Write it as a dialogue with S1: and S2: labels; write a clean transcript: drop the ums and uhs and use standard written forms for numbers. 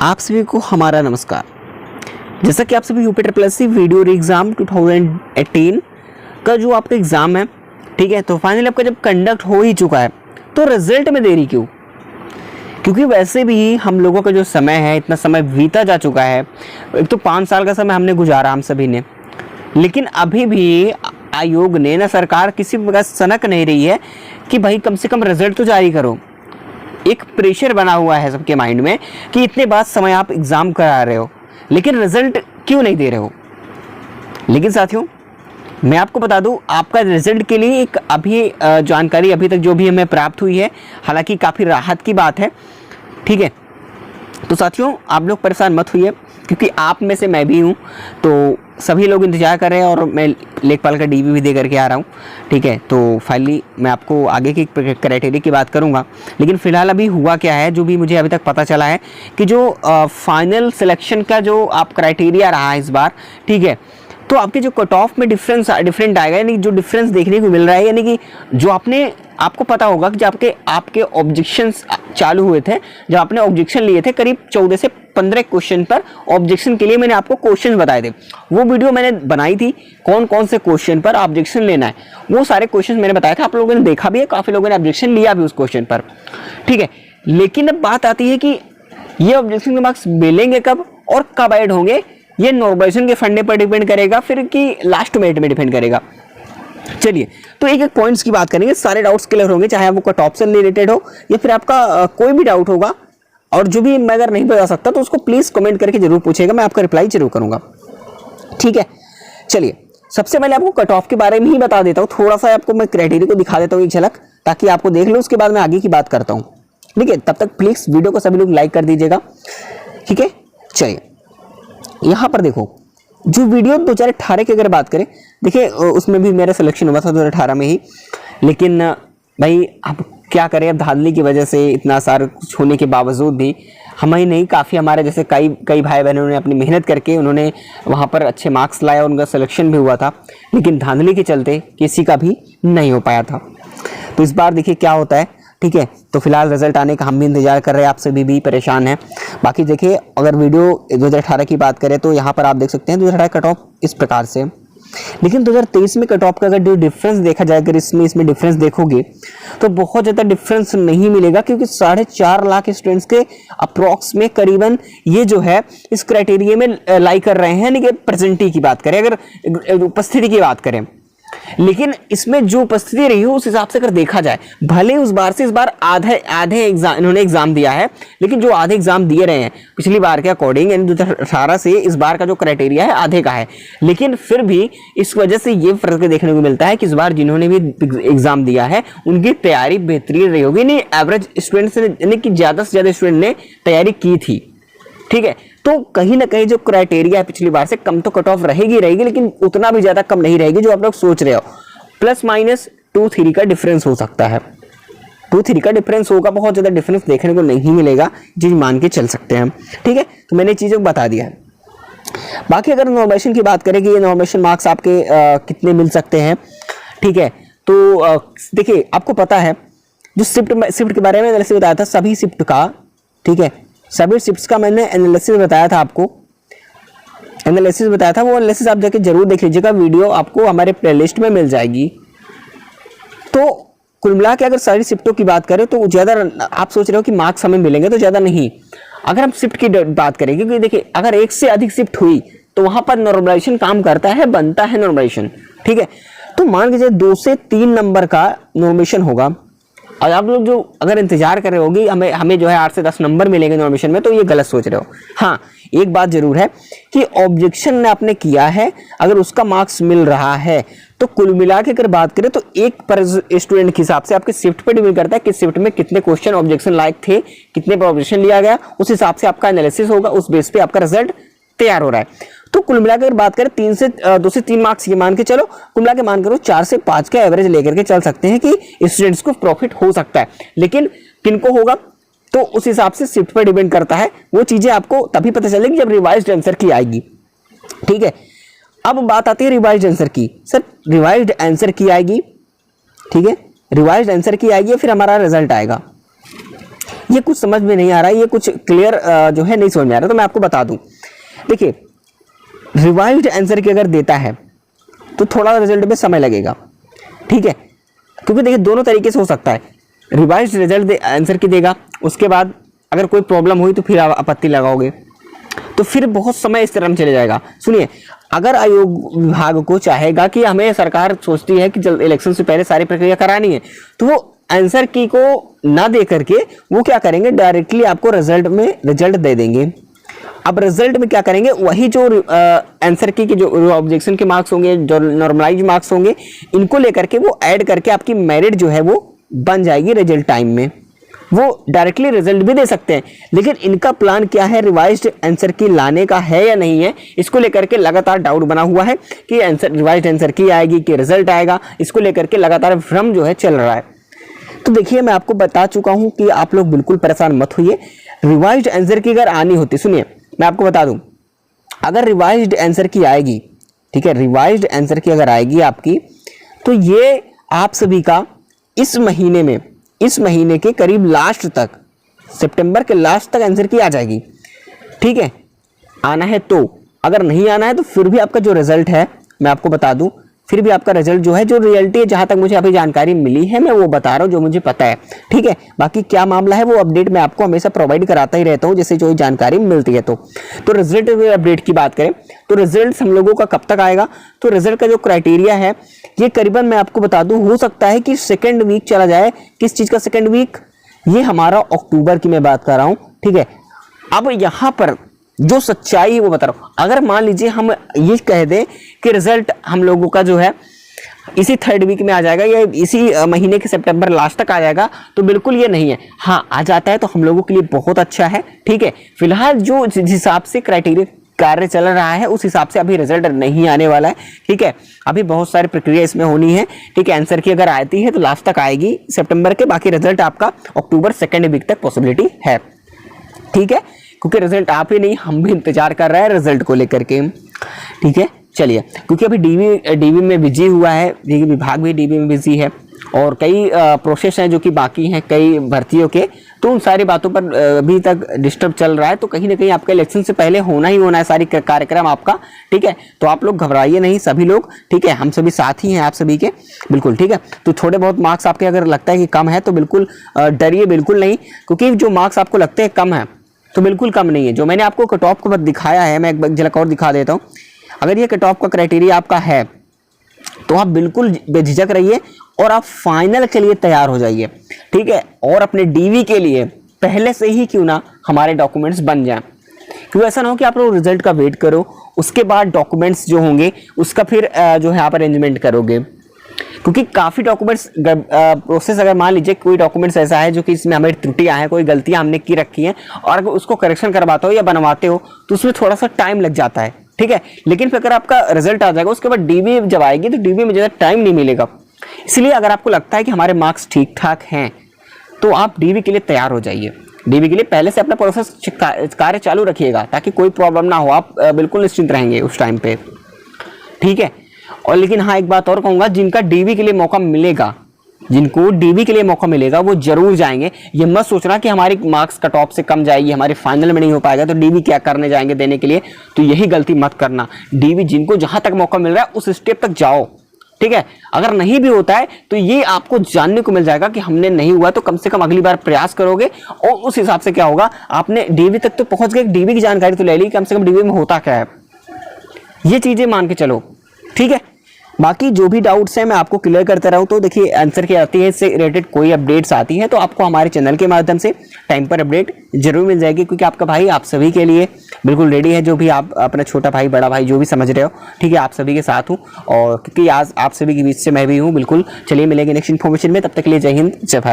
S1: आप सभी को हमारा नमस्कार। जैसा कि आप सभी UP triple S C VDO exam 2018 का जो आपका एग्ज़ाम है, ठीक है, तो फाइनली आपका जब कंडक्ट हो ही चुका है तो रिजल्ट में देरी क्यों? क्योंकि वैसे भी हम लोगों का जो समय है, इतना समय बीता जा चुका है। एक तो 5 साल का समय हमने गुजारा हम सभी ने, लेकिन अभी भी आयोग ने ना सरकार किसी प्रकार सनक नहीं रही है कि भाई कम से कम रिजल्ट तो जारी करो। एक प्रेशर बना हुआ है सबके माइंड में कि इतने बाद समय आप एग्जाम करा रहे हो, लेकिन रिजल्ट क्यों नहीं दे रहे हो। लेकिन साथियों, मैं आपको बता दूं, आपका रिजल्ट के लिए एक अभी जानकारी अभी तक जो भी हमें प्राप्त हुई है, हालांकि काफ़ी राहत की बात है, ठीक है। तो साथियों, आप लोग परेशान मत होइए, क्योंकि आप में से मैं भी हूँ, तो सभी लोग इंतजार कर रहे हैं और मैं लेखपाल का डीवी भी दे करके आ रहा हूँ, ठीक है। तो फाइनली मैं आपको आगे की क्राइटेरिया की बात करूँगा, लेकिन फिलहाल अभी हुआ क्या है, जो भी मुझे अभी तक पता चला है कि जो फाइनल सिलेक्शन का जो आप क्राइटेरिया रहा है इस बार, ठीक है, तो आपके जो कट ऑफ में डिफरेंट आएगा, यानी जो डिफरेंस देखने को मिल रहा है, यानी कि जो आपको पता होगा कि जब आपके ऑब्जेक्शंस चालू हुए थे, जब आपने ऑब्जेक्शन लिए थे करीब 14 से 15 क्वेश्चन पर ऑब्जेक्शन के लिए मैंने आपको क्वेश्चन बताए थे। वो वीडियो मैंने बनाई थी, कौन कौन से क्वेश्चन पर ऑब्जेक्शन लेना है, वो सारे क्वेश्चन मैंने बताया था। आप लोगों ने देखा भी है, काफ़ी लोगों ने ऑब्जेक्शन लिया भी उस क्वेश्चन पर, ठीक है। लेकिन अब बात आती है कि ये ऑब्जेक्शन के मार्क्स मिलेंगे कब और कब ऐड होंगे, ये नॉर्मलाइजेशन के फंडे पर डिपेंड करेगा, फिर कि लास्ट मिनट में डिपेंड करेगा। चलिए, तो एक एक पॉइंट्स की बात करेंगे, सारे डाउट्स क्लियर होंगे, चाहे वो कट ऑफ से रिलेटेड हो या फिर आपका कोई भी डाउट होगा। और जो भी मैं अगर नहीं बता सकता तो उसको प्लीज कमेंट करके जरूर पूछेगा, मैं आपका रिप्लाई जरूर करूंगा, ठीक है। चलिए, सबसे पहले आपको कट ऑफ के बारे में ही बता देता हूँ, थोड़ा सा आपको मैं क्राइटेरिया को दिखा देता हूँ एक झलक, ताकि आपको देख लो, उसके बाद मैं आगे की बात करता हूँ, ठीक है। तब तक प्लीज वीडियो को सभी लोग लाइक कर दीजिएगा, ठीक है। चलिए, यहाँ पर देखो, जो वीडियो 2018 की अगर बात करें, देखिए उसमें भी मेरा सिलेक्शन हुआ था 2018 में ही, लेकिन भाई अब क्या करें, अब धांधली की वजह से इतना सारा कुछ होने के बावजूद भी हम ही नहीं, काफ़ी हमारे जैसे कई भाई बहनों ने अपनी मेहनत करके उन्होंने वहाँ पर अच्छे मार्क्स लाए, उनका सिलेक्शन भी हुआ था, लेकिन धांधली के चलते किसी का भी नहीं हो पाया था। तो इस बार देखिए क्या होता है, ठीक है। तो फिलहाल रिजल्ट आने का हम भी इंतजार कर रहे हैं, आप सभी भी परेशान हैं। बाकी देखिए, अगर वीडियो 2018 की बात करें तो यहाँ पर आप देख सकते हैं 2018 कट ऑफ इस प्रकार से, लेकिन 2023 में कट ऑफ का अगर जो डिफरेंस देखा जाए, अगर इसमें डिफरेंस देखोगे तो बहुत ज़्यादा डिफरेंस नहीं मिलेगा, क्योंकि 4.5 लाख स्टूडेंट्स के अप्रॉक्स में करीबन ये जो है इस क्राइटेरिया में लाई कर रहे हैं, यानी कि प्रेजेंटी की बात करें, अगर उपस्थिति की बात करें। लेकिन इसमें जो उपस्थिति रही हो उस हिसाब से अगर देखा जाए, भले उस बार से इस बार आधे एग्जाम इन्होंने एग्जाम दिया है, लेकिन जो आधे एग्जाम दिए रहे हैं पिछली बार के अकॉर्डिंग, यानी 2018 से इस बार का जो क्राइटेरिया है आधे का है, लेकिन फिर भी इस वजह से ये फर्क देखने को मिलता है कि इस बार जिन्होंने भी एग्जाम दिया है उनकी तैयारी बेहतरीन रही होगी, नहीं एवरेज स्टूडेंट्स यानी कि ज्यादा से ज्यादा स्टूडेंट ने तैयारी की थी, ठीक है। तो कहीं ना कहीं जो क्राइटेरिया है पिछली बार से कम तो कट ऑफ रहेगी, लेकिन उतना भी ज्यादा कम नहीं रहेगी जो आप लोग सोच रहे हो। +- 2-3 का डिफरेंस हो सकता है, 2-3 का डिफरेंस होगा, बहुत ज्यादा डिफरेंस देखने को नहीं मिलेगा, चीज मान के चल सकते हैं, ठीक है। तो मैंने चीजों को बता दिया है। बाकी अगर नॉर्मलाइजेशन की बात करें कि ये नॉर्मलाइजेशन मार्क्स आपके कितने मिल सकते हैं, ठीक है, तो देखिए आपको पता है जो शिफ्ट के बारे में एनालिसिस बताया था, सभी शिफ्ट का, ठीक है, सभी शिफ्ट्स का मैंने एनालिसिस बताया था आपको, एनालिसिस बताया था, वो एनालिसिस आप जाके जरूर देख लीजिएगा, वीडियो आपको हमारे प्लेलिस्ट में मिल जाएगी। तो कुल मिला के अगर सारी शिफ्टों की बात करें तो ज़्यादा आप सोच रहे हो कि मार्क्स हमें मिलेंगे, तो ज़्यादा नहीं। अगर हम शिफ्ट की बात करें, क्योंकि देखिए अगर एक से अधिक शिफ्ट हुई तो वहाँ पर नॉर्मलाइजेशन काम करता है, बनता है नॉर्मलाइजेशन, ठीक है। तो मान लीजिए 2 से 3 नंबर का नॉर्मलाइजेशन होगा, और आप लोग जो अगर इंतजार कर रहे होगी हमें जो है 8 से 10 नंबर मिलेंगे नॉर्मलाइजेशन में, तो ये गलत सोच रहे हो। हाँ, एक बात जरूर है कि ऑब्जेक्शन ने आपने किया है, अगर उसका मार्क्स मिल रहा है तो कुल मिला के अगर बात करें तो एक पर स्टूडेंट के हिसाब से आपके शिफ्ट पर डिपेंड करता है कि शिफ्ट में कितने क्वेश्चन ऑब्जेक्शन लायक थे, कितने पर ऑब्जेक्शन लिया गया, उस हिसाब से आपका एनालिसिस होगा, उस बेस पे आपका रिजल्ट तैयार हो रहा है। तो कुल मिलाकर बात करें 2 से 3 मार्क्स ये मान के चलो, कुल मिला के मान करो 4 से 5 का एवरेज लेकर के चल सकते हैं कि स्टूडेंट्स को प्रॉफिट हो सकता है। लेकिन किनको होगा तो उस हिसाब से शिफ्ट पर डिपेंड करता है, वो चीजें आपको तभी पता चलेगी जब रिवाइज्ड आंसर की आएगी, ठीक है। अब बात आती है रिवाइज्ड आंसर की। सर रिवाइज्ड आंसर की आएगी, ठीक है, रिवाइज्ड आंसर की आएगी, फिर हमारा रिजल्ट आएगा। ये कुछ समझ में नहीं आ रहा है, ये कुछ क्लियर जो है नहीं समझ में आ रहा, तो मैं आपको बता दूं। देखिए रिवाइज्ड आंसर की अगर देता है तो थोड़ा रिजल्ट में समय लगेगा, ठीक है, क्योंकि देखिए दोनों तरीके से हो सकता है। रिवाइज्ड रिजल्ट आंसर की देगा, उसके बाद अगर कोई प्रॉब्लम हुई तो फिर आप आपत्ति लगाओगे, तो फिर बहुत समय इस तरह में चले जाएगा। सुनिए, अगर आयोग विभाग को चाहेगा कि हमें, सरकार सोचती है कि जल्द इलेक्शन से पहले सारी प्रक्रिया करानी है, तो वो आंसर की को ना दे करके वो क्या करेंगे, डायरेक्टली आपको रिजल्ट में रिजल्ट दे देंगे। अब रिजल्ट में क्या करेंगे, वही जो आंसर की जो ऑब्जेक्शन के मार्क्स होंगे, जो नॉर्मलाइज मार्क्स होंगे, इनको लेकर के वो ऐड करके आपकी मेरिट जो है वो बन जाएगी रिजल्ट टाइम में। वो डायरेक्टली रिजल्ट भी दे सकते हैं, लेकिन इनका प्लान क्या है, रिवाइज्ड आंसर की लाने का है या नहीं है, इसको लेकर के लगातार डाउट बना हुआ है कि आंसर रिवाइज्ड आंसर की आएगी कि रिजल्ट आएगा। इसको लेकर के लगातार भ्रम जो है चल रहा है। तो देखिए मैं आपको बता चुका हूं कि आप लोग बिल्कुल परेशान मत होइए। रिवाइज्ड आंसर की अगर आनी होती, सुनिए मैं आपको बता दूं, अगर रिवाइज्ड आंसर की आएगी, ठीक है, रिवाइज्ड आंसर की अगर आएगी आपकी, तो ये आप सभी का इस महीने में, इस महीने के करीब लास्ट तक, सितंबर के लास्ट तक आंसर की आ जाएगी, ठीक है, आना है तो। अगर नहीं आना है तो फिर भी आपका जो रिजल्ट है, मैं आपको बता दूं, फिर भी आपका रिजल्ट जो है, जो रियलिटी है, जहां तक मुझे अभी जानकारी मिली है मैं वो बता रहा हूं, जो मुझे पता है, ठीक है। बाकी क्या मामला है वो अपडेट मैं आपको हमेशा प्रोवाइड कराता ही रहता हूं, जैसे जो जानकारी मिलती है। तो रिजल्ट अपडेट की बात करें तो रिजल्ट हम लोगों का कब तक आएगा, तो रिजल्ट का जो क्राइटेरिया है ये करीबन मैं आपको बता दूं, हो सकता है कि सेकेंड वीक चला जाए। किस चीज का सेकेंड वीक, ये हमारा अक्टूबर की मैं बात कर रहा हूं, ठीक है। अब यहां पर जो सच्चाई है वो बता रहा हूं, अगर मान लीजिए हम ये कह दें कि रिजल्ट हम लोगों का जो है इसी थर्ड वीक में आ जाएगा या इसी महीने के सितंबर लास्ट तक आ जाएगा, तो बिल्कुल ये नहीं है। हाँ, आ जाता है तो हम लोगों के लिए बहुत अच्छा है, ठीक है। फिलहाल जो जिस हिसाब से क्राइटेरिया कार्य चल रहा है उस हिसाब से अभी रिजल्ट नहीं आने वाला है, ठीक है। अभी बहुत सारी प्रक्रिया इसमें होनी है, ठीक है। आंसर की अगर आती है तो लास्ट तक आएगी सितंबर के, बाकी रिजल्ट आपका अक्टूबर सेकेंड वीक तक पॉसिबिलिटी है, ठीक है। क्योंकि रिजल्ट आप ही नहीं, हम भी इंतजार कर रहे हैं रिजल्ट को लेकर के, ठीक है। चलिए, क्योंकि अभी डीवी में बिजी हुआ है, विभाग भी डीवी में बिजी है और कई प्रोसेस हैं जो कि बाकी हैं कई भर्तियों के, तो उन सारी बातों पर अभी तक डिस्टर्ब चल रहा है। तो कहीं ना कहीं आपका इलेक्शन से पहले होना ही होना है सारी कार्यक्रम आपका, ठीक है। तो आप लोग घबराइए नहीं, सभी लोग, ठीक है, हम सभी साथ ही हैं आप सभी के, बिल्कुल, ठीक है। तो थोड़े बहुत मार्क्स आपके अगर लगता है कि कम है तो बिल्कुल डरिए बिल्कुल नहीं, क्योंकि जो मार्क्स आपको लगते हैं कम है तो बिल्कुल कम नहीं है। जो मैंने आपको कट ऑफ को दिखाया है, मैं एक झलक और दिखा देता हूँ। अगर ये कट ऑफ का क्राइटेरिया आपका है तो आप बिल्कुल बेझिझक रहिए और आप फाइनल के लिए तैयार हो जाइए, ठीक है। और अपने डीवी के लिए पहले से ही क्यों ना हमारे डॉक्यूमेंट्स बन जाएं, क्योंकि ऐसा ना हो कि आप लोग रिजल्ट का वेट करो, उसके बाद डॉक्यूमेंट्स जो होंगे उसका फिर जो है आप अरेंजमेंट करोगे। क्योंकि काफ़ी डॉक्यूमेंट्स प्रोसेस, अगर मान लीजिए कोई डॉक्यूमेंट्स ऐसा है जो कि इसमें हमें त्रुटियां हैं, कोई गलतियां हमने की रखी हैं, और अगर उसको करेक्शन करवाते हो या बनवाते हो तो उसमें थोड़ा सा टाइम लग जाता है, ठीक है। लेकिन फिर अगर आपका रिजल्ट आ जाएगा उसके बाद डीवी जब आएगी तो डीवी में ज़्यादा टाइम नहीं मिलेगा। इसलिए अगर आपको लगता है कि हमारे मार्क्स ठीक ठाक हैं तो आप डीवी के लिए तैयार हो जाइए। डीवी के लिए पहले से अपना प्रोसेस कार्य चालू रखिएगा ताकि कोई प्रॉब्लम ना हो, आप बिल्कुल निश्चिंत रहेंगे उस टाइम पे, ठीक है। और लेकिन हाँ, एक बात और कहूंगा, जिनका डीवी के लिए मौका मिलेगा, जिनको डीवी के लिए मौका मिलेगा वो जरूर जाएंगे। ये मत सोचना कि हमारी मार्क्स कट ऑफ से कम जाएगी, हमारे फाइनल में नहीं हो पाएगा तो डीवी क्या करने जाएंगे देने के लिए, तो यही गलती मत करना। डीवी जिनको जहां तक मौका मिल रहा है उस स्टेप तक जाओ, ठीक है। अगर नहीं भी होता है तो ये आपको जानने को मिल जाएगा कि हमने नहीं हुआ, तो कम से कम अगली बार प्रयास करोगे और उस हिसाब से क्या होगा, आपने डीवी तक तो पहुंच गए, डीवी की जानकारी तो ले ली, कम से कम डीवी में होता क्या है, ये चीजें मान के चलो, ठीक है। बाकी जो भी डाउट्स हैं मैं आपको क्लियर करता रहूँ। तो देखिए, आंसर क्या आती है, इससे रिलेटेड कोई अपडेट्स आती हैं तो आपको हमारे चैनल के माध्यम से टाइम पर अपडेट जरूर मिल जाएगी, क्योंकि आपका भाई आप सभी के लिए बिल्कुल रेडी है। जो भी आप अपना छोटा भाई बड़ा भाई जो भी समझ रहे हो, ठीक है, आप सभी के साथ हूँ, और क्योंकि आज आप सभी के बीच से मैं भी हूँ, बिल्कुल। चलिए मिलेंगे नेक्स्ट इन्फॉर्मेशन में, तब तक के लिए जय हिंद जय भारत।